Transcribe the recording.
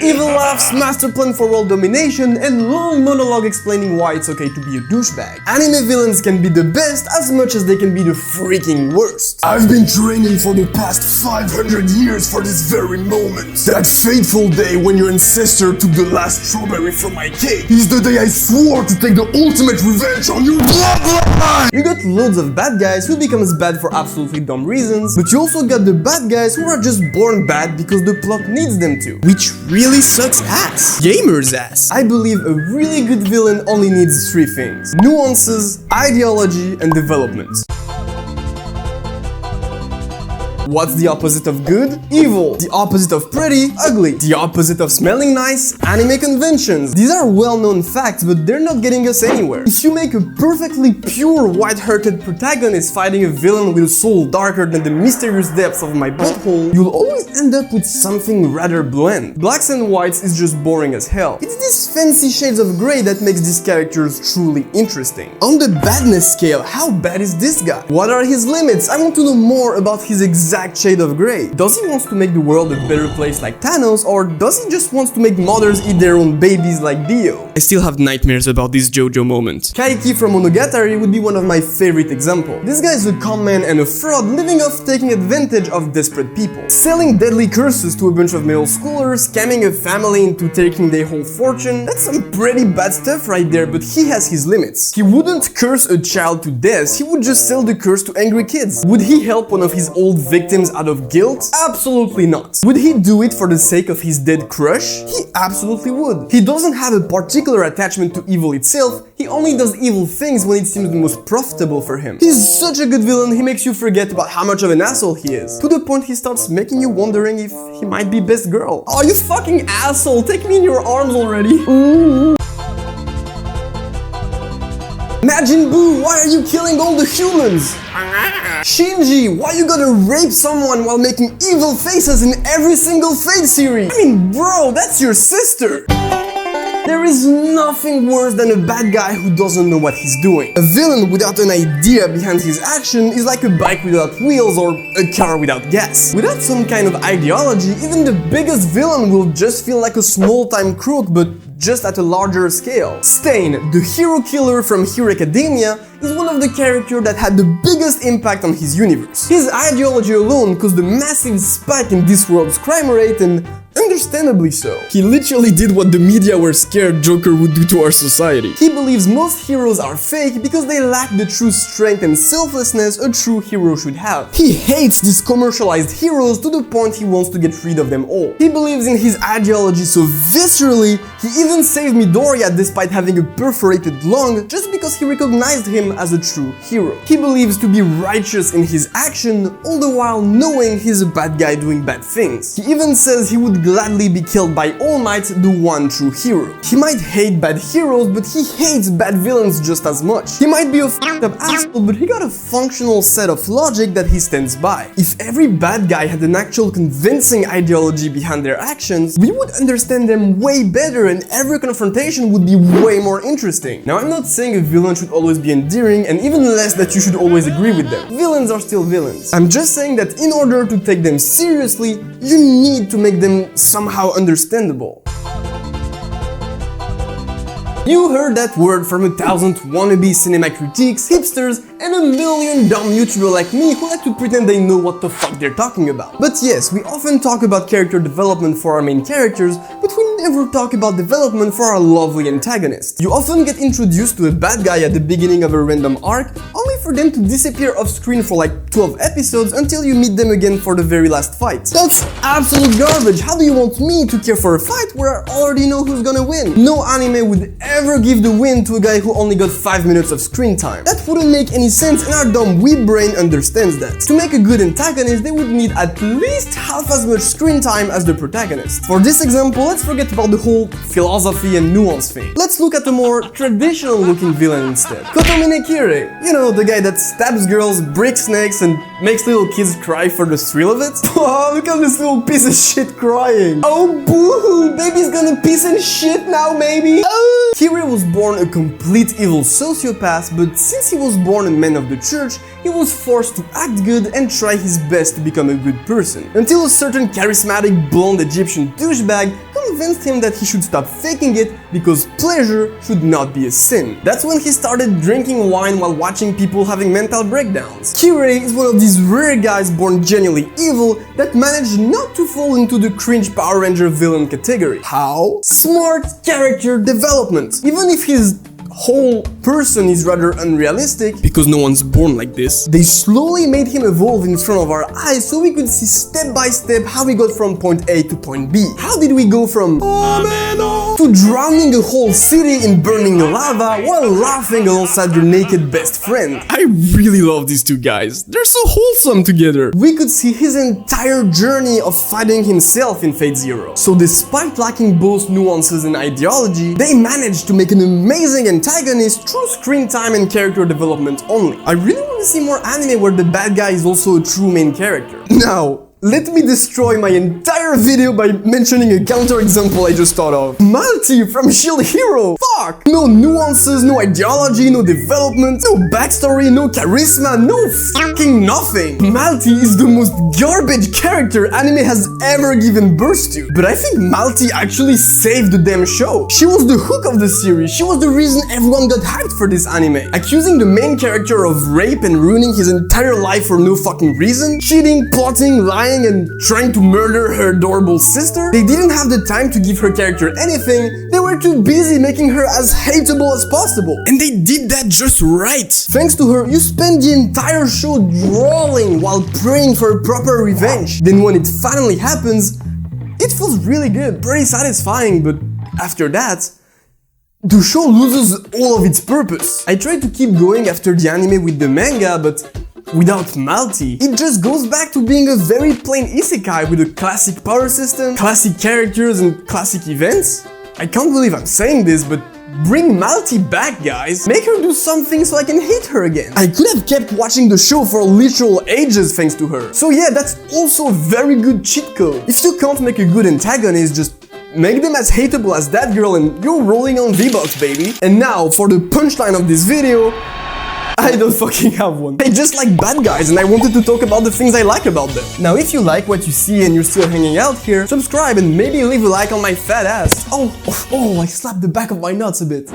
evil laughs, master plan for world domination, and long monologue explaining why it's okay to be a douchebag. Anime villains can be the best as much as they can be the freaking worst. I've been training for the past 500 years for this very moment. That fateful day when your ancestor took the last strawberry from my cake is the day I swore to take the ultimate revenge on your bloodline! You got loads of bad guys who becomes bad for absolutely dumb reasons, but you also got the bad guys who are just born bad because the plot needs them to. Which really sucks ass. Gamer's ass. I believe a really good villain only needs 3 things: nuances, ideology, and development. What's the opposite of good? Evil. The opposite of pretty? Ugly. The opposite of smelling nice? Anime conventions. These are well-known facts, but they're not getting us anywhere. If you make a perfectly pure, white-hearted protagonist fighting a villain with a soul darker than the mysterious depths of my butthole, you'll always end up with something rather bland. Blacks and whites is just boring as hell. It's these fancy shades of grey that makes these characters truly interesting. On the badness scale, how bad is this guy? What are his limits? I want to know more about his exact shade of grey. Does he want to make the world a better place like Thanos, or does he just want to make mothers eat their own babies like Dio? I still have nightmares about this JoJo moment. Kaiki from Monogatari would be one of my favorite examples. This guy is a con man and a fraud living off taking advantage of desperate people. Selling deadly curses to a bunch of middle schoolers, scamming a family into taking their whole fortune. That's some pretty bad stuff right there, but he has his limits. He wouldn't curse a child to death, he would just sell the curse to angry kids. Would he help one of his old victims out of guilt? Absolutely not. Would he do it for the sake of his dead crush? He absolutely would. He doesn't have a particular attachment to evil itself, he only does evil things when it seems the most profitable for him. He's such a good villain, he makes you forget about how much of an asshole he is, to the point he starts making you wondering if he might be best girl. Oh, you fucking asshole, take me in your arms already. Ooh. Majin Buu, why are you killing all the humans? Shinji, why you gotta rape someone while making evil faces in every single Fate series? I mean, bro, that's your sister! There is nothing worse than a bad guy who doesn't know what he's doing. A villain without an idea behind his action is like a bike without wheels or a car without gas. Without some kind of ideology, even the biggest villain will just feel like a small-time crook, but just at a larger scale. Stain, the hero killer from Hero Academia, is one of the characters that had the biggest impact on his universe. His ideology alone caused a massive spike in this world's crime rate, and understandably so. He literally did what the media were scared Joker would do to our society. He believes most heroes are fake because they lack the true strength and selflessness a true hero should have. He hates these commercialized heroes to the point he wants to get rid of them all. He believes in his ideology so viscerally, he even saved Midoriya despite having a perforated lung just because he recognized him as a true hero. He believes to be righteous in his action, all the while knowing he's a bad guy doing bad things. He even says he would gladly be killed by All Might, the one true hero. He might hate bad heroes, but he hates bad villains just as much. He might be a f***ed up asshole, but he got a functional set of logic that he stands by. If every bad guy had an actual convincing ideology behind their actions, we would understand them way better and every confrontation would be way more interesting. Now, I'm not saying a villain should always be endearing, and even less that you should always agree with them. Villains are still villains. I'm just saying that in order to take them seriously, you need to make them somehow understandable. You heard that word from 1,000 wannabe cinema critiques, hipsters, and a million dumb YouTubers like me who like to pretend they know what the fuck they're talking about. But yes, we often talk about character development for our main characters, but we never talk about development for our lovely antagonists. You often get introduced to a bad guy at the beginning of a random arc, only for them to disappear off screen for like 12 episodes until you meet them again for the very last fight. That's absolute garbage. How do you want me to care for a fight where I already know who's gonna win? No anime would ever give the win to a guy who only got 5 minutes of screen time. That wouldn't make any sense, and our dumb weeb brain understands that. To make a good antagonist, they would need at least half as much screen time as the protagonist. For this example, let's forget about the whole philosophy and nuance thing. Let's look at a more traditional looking villain instead. Kotomine Kirei, you know, the guy that stabs girls, breaks snakes, and makes little kids cry for the thrill of it. Oh, look at this little piece of shit crying. Oh boo-hoo, baby's gonna piss and shit now, maybe. Kirei was born a complete evil sociopath, but since he was born a man of the church, he was forced to act good and try his best to become a good person. Until a certain charismatic blonde Egyptian douchebag convinced him that he should stop faking it because pleasure should not be a sin. That's when he started drinking wine while watching people having mental breakdowns. Kirei is one of these rare guys born genuinely evil that managed not to fall into the cringe Power Ranger villain category. How? Smart character development. Even if his whole person is rather unrealistic, because no one's born like this, they slowly made him evolve in front of our eyes so we could see step by step how we got from point A to point B. How did we go from to drowning a whole city in burning lava while laughing alongside your naked best friend? I really love these two guys. They're so wholesome together. We could see his entire journey of fighting himself in Fate Zero. So despite lacking both nuances and ideology, they managed to make an amazing antagonist through screen time and character development only. I really want to see more anime where the bad guy is also a true main character. Now, let me destroy my entire video by mentioning a counterexample I just thought of. Malti from Shield Hero! Fuck! No nuances, no ideology, no development, no backstory, no charisma, no fucking nothing! Malti is the most garbage character anime has ever given birth to. But I think Malti actually saved the damn show. She was the hook of the series, she was the reason everyone got hyped for this anime. Accusing the main character of rape and ruining his entire life for no fucking reason, cheating, plotting, lying, and trying to murder her adorable sister. They didn't have the time to give her character anything, they were too busy making her as hateable as possible. And they did that just right. Thanks to her, you spend the entire show drawing while praying for a proper revenge. Then when it finally happens, it feels really good, pretty satisfying, but after that, the show loses all of its purpose. I tried to keep going after the anime with the manga, but without Malti, it just goes back to being a very plain isekai with a classic power system, classic characters, and classic events. I can't believe I'm saying this, but bring Malti back, guys. Make her do something so I can hate her again. I could have kept watching the show for literal ages thanks to her. So yeah, that's also a very good cheat code. If you can't make a good antagonist, just make them as hateable as that girl and you're rolling on V-Bucks, baby. And now, for the punchline of this video, I don't fucking have one. I just like bad guys and I wanted to talk about the things I like about them. Now if you like what you see and you're still hanging out here, subscribe and maybe leave a like on my fat ass. Oh, I slapped the back of my nuts a bit.